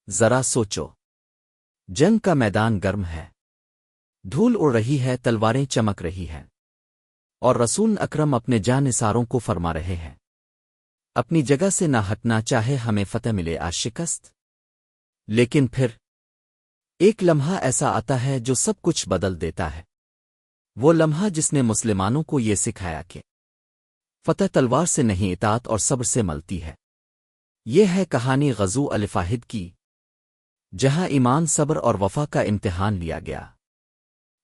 ذرا سوچو، جنگ کا میدان گرم ہے، دھول اڑ رہی ہے، تلواریں چمک رہی ہیں، اور رسول اکرم اپنے جانثاروں کو فرما رہے ہیں اپنی جگہ سے نہ ہٹنا، چاہے ہمیں فتح ملے آج شکست۔ لیکن پھر ایک لمحہ ایسا آتا ہے جو سب کچھ بدل دیتا ہے، وہ لمحہ جس نے مسلمانوں کو یہ سکھایا کہ فتح تلوار سے نہیں، اطاعت اور صبر سے ملتی ہے۔ یہ ہے کہانی غزوہ الفاہد کی، جہاں ایمان، صبر اور وفا کا امتحان لیا گیا۔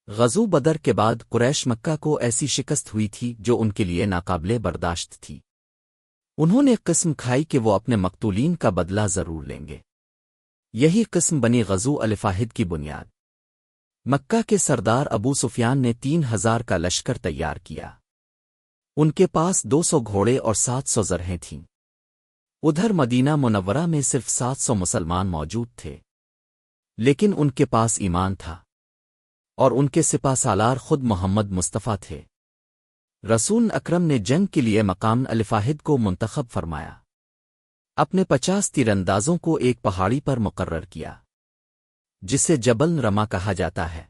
غزوہ بدر کے بعد قریش مکہ کو ایسی شکست ہوئی تھی جو ان کے لیے ناقابل برداشت تھی۔ انہوں نے قسم کھائی کہ وہ اپنے مقتولین کا بدلہ ضرور لیں گے۔ یہی قسم بنی غزوہ الفاہد کی بنیاد۔ مکہ کے سردار ابو سفیان نے 3000 کا لشکر تیار کیا۔ ان کے پاس 200 گھوڑے اور 700 زرہیں تھیں۔ ادھر مدینہ منورہ میں صرف 700 مسلمان موجود تھے، لیکن ان کے پاس ایمان تھا، اور ان کے سپہ سالار خود محمد مصطفیٰ تھے۔ رسول اکرم نے جنگ کے لیے مقام الفاہد کو منتخب فرمایا، اپنے 50 تیراندازوں کو ایک پہاڑی پر مقرر کیا جسے جبل رما کہا جاتا ہے،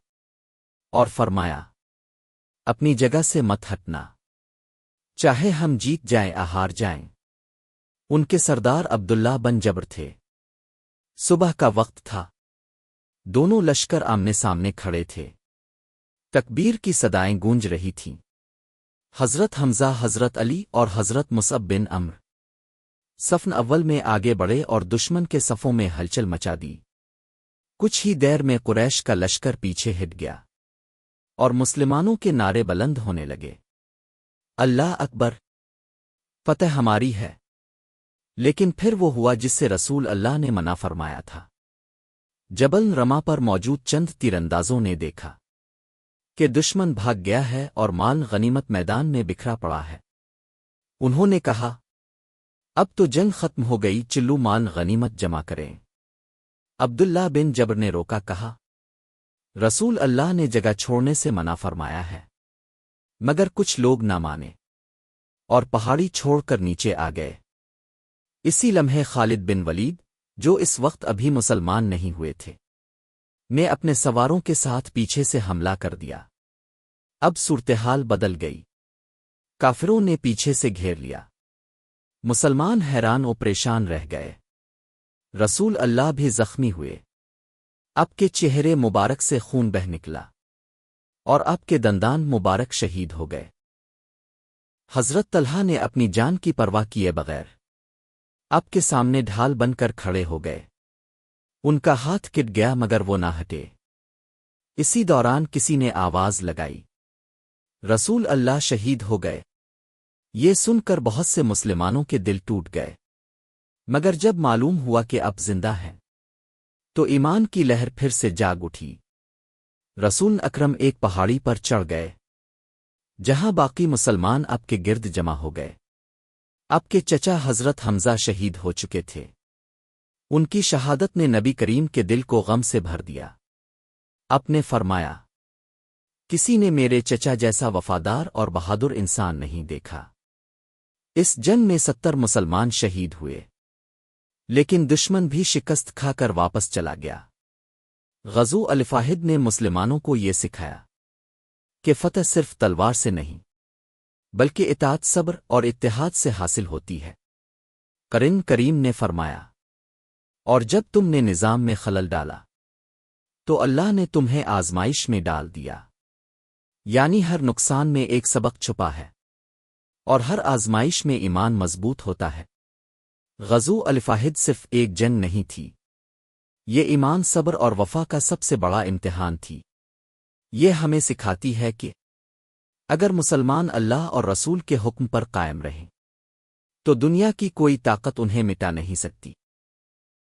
اور فرمایا اپنی جگہ سے مت ہٹنا، چاہے ہم جیت جائیں یا ہار جائیں۔ ان کے سردار عبداللہ بن جبر تھے۔ صبح کا وقت تھا، دونوں لشکر آمنے سامنے کھڑے تھے، تکبیر کی صدائیں گونج رہی تھیں۔ حضرت حمزہ، حضرت علی اور حضرت مصعب بن عمرو صف اول میں آگے بڑھے اور دشمن کے صفوں میں ہلچل مچا دی۔ کچھ ہی دیر میں قریش کا لشکر پیچھے ہٹ گیا، اور مسلمانوں کے نعرے بلند ہونے لگے، اللہ اکبر، فتح ہماری ہے۔ لیکن پھر وہ ہوا جس سے رسول اللہ نے منع فرمایا تھا۔ جبل رما پر موجود چند تیراندازوں نے دیکھا کہ دشمن بھاگ گیا ہے اور مال غنیمت میدان میں بکھرا پڑا ہے۔ انہوں نے کہا اب تو جنگ ختم ہو گئی، چلو مال غنیمت جمع کریں۔ عبداللہ بن جبر نے روکا، کہا رسول اللہ نے جگہ چھوڑنے سے منع فرمایا ہے۔ مگر کچھ لوگ نہ مانے اور پہاڑی چھوڑ کر نیچے آ گئے۔ اسی لمحے خالد بن ولید، جو اس وقت ابھی مسلمان نہیں ہوئے تھے، نے اپنے سواروں کے ساتھ پیچھے سے حملہ کر دیا۔ اب صورتحال بدل گئی، کافروں نے پیچھے سے گھیر لیا۔ مسلمان حیران و پریشان رہ گئے، رسول اللہ بھی زخمی ہوئے، اب کے چہرے مبارک سے خون بہہ نکلا، اور اب کے دندان مبارک شہید ہو گئے۔ حضرت طلحہ نے اپنی جان کی پرواہ کیے بغیر اب کے سامنے ڈھال بن کر کھڑے ہو گئے۔ ان کا ہاتھ کٹ گیا مگر وہ نہ ہٹے۔ اسی دوران کسی نے آواز لگائی، رسول اللہ شہید ہو گئے۔ یہ سن کر بہت سے مسلمانوں کے دل ٹوٹ گئے، مگر جب معلوم ہوا کہ اب زندہ ہیں تو ایمان کی لہر پھر سے جاگ اٹھی۔ رسول اکرم ایک پہاڑی پر چڑھ گئے جہاں باقی مسلمان اب کے گرد جمع ہو گئے۔ اب کے چچا حضرت حمزہ شہید ہو چکے تھے۔ ان کی شہادت نے نبی کریم کے دل کو غم سے بھر دیا۔ آپ نے فرمایا کسی نے میرے چچا جیسا وفادار اور بہادر انسان نہیں دیکھا۔ اس جنگ میں 70 مسلمان شہید ہوئے، لیکن دشمن بھی شکست کھا کر واپس چلا گیا۔ غزوہ الفاہد نے مسلمانوں کو یہ سکھایا کہ فتح صرف تلوار سے نہیں بلکہ اطاعت، صبر اور اتحاد سے حاصل ہوتی ہے۔ قرآن کریم نے فرمایا اور جب تم نے نظام میں خلل ڈالا تو اللہ نے تمہیں آزمائش میں ڈال دیا، یعنی ہر نقصان میں ایک سبق چھپا ہے، اور ہر آزمائش میں ایمان مضبوط ہوتا ہے۔ غزوہ الفاہد صرف ایک جنگ نہیں تھی، یہ ایمان، صبر اور وفا کا سب سے بڑا امتحان تھی۔ یہ ہمیں سکھاتی ہے کہ اگر مسلمان اللہ اور رسول کے حکم پر قائم رہیں تو دنیا کی کوئی طاقت انہیں مٹا نہیں سکتی۔